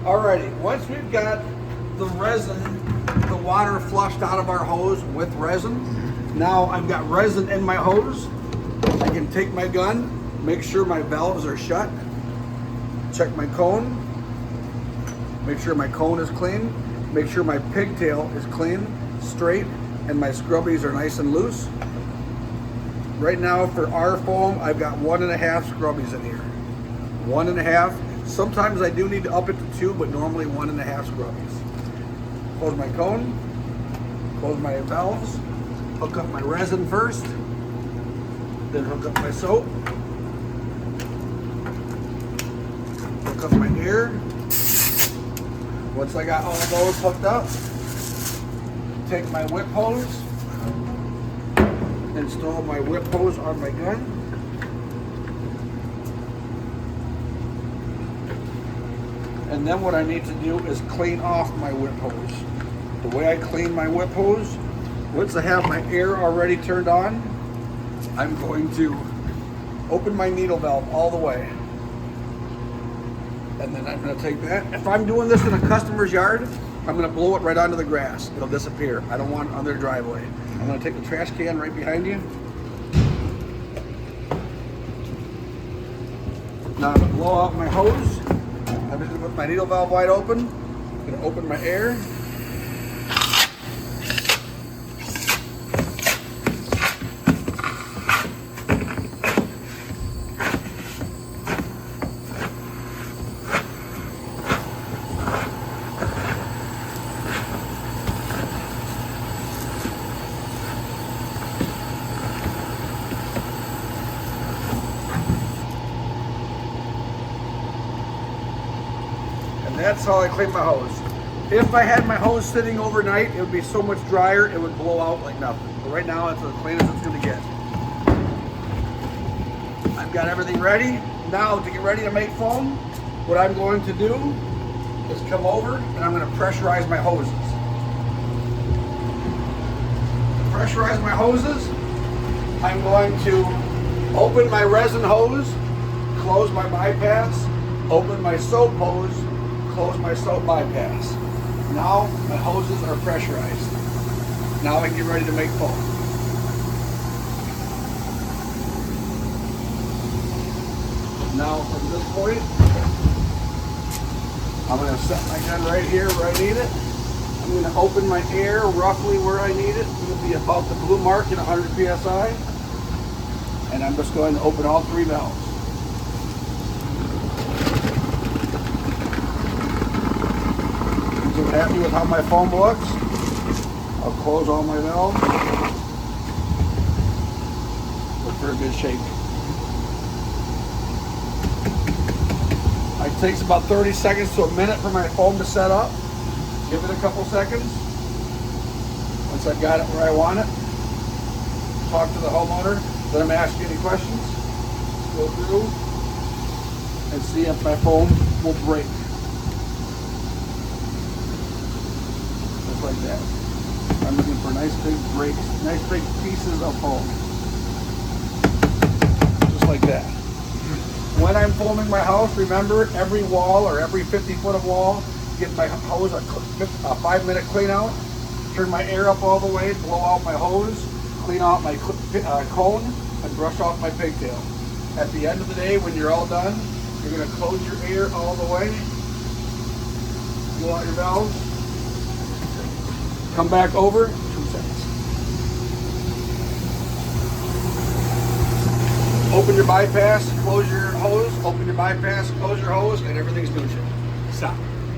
Alrighty, once we've got the resin, the water flushed out of our hose with resin, now I've got resin in my hose. I can take my gun, make sure my valves are shut, check my cone, make sure my cone is clean, make sure my pigtail is clean, straight, and my scrubbies are nice and loose. Right now for our foam, I've got 1.5 scrubbies in here. 1.5. Sometimes I do need to up it to 2, but normally 1.5 scrubbies. Close my cone, close my valves, hook up my resin first, then hook up my soap, hook up my air. Once I got all those hooked up, take my whip hose, install my whip hose on my gun. And then what I need to do is clean off my whip hose. The way I clean my whip hose, once I have my air already turned on, I'm going to open my needle valve all the way. And then I'm going to take that. If I'm doing this in a customer's yard, I'm going to blow it right onto the grass. It'll disappear. I don't want it on their driveway. I'm going to take the trash can right behind you. Now I'm going to blow out my hose. I'm just going to put my needle valve wide open. I'm going to open my air. That's how I clean my hose. If I had my hose sitting overnight, it would be so much drier, it would blow out like nothing. But right now, it's as clean as it's going to get. I've got everything ready. Now, to get ready to make foam, what I'm going to do is come over and I'm going to pressurize my hoses. To pressurize my hoses, I'm going to open my resin hose, close my bypass, open my soap hose, close my soap bypass. Now my hoses are pressurized. Now I can get ready to make foam. Now from this point, I'm going to set my gun right here where I need it. I'm going to open my air roughly where I need it. It's going to be about the blue mark at 100 psi. And I'm just going to open all 3 valves. I'm happy with how my foam looks. I'll close all my valves. Look for a good shape. It takes about 30 seconds to a minute for my foam to set up. Give it a couple seconds. Once I've got it where I want it, talk to the homeowner, let him ask you any questions. Go through and see if my foam will break. Like that. I'm looking for nice big breaks, nice big pieces of foam. Just like that. When I'm foaming my house, remember every wall or every 50 foot of wall, get my hose a 5-minute clean out, turn my air up all the way, blow out my hose, clean out my cone, and brush off my pigtail. At the end of the day, when you're all done, you're going to close your air all the way, blow out your valves, come back over, 2 seconds. Open your bypass, close your hose, open your bypass, close your hose, and everything's neutral. Stop.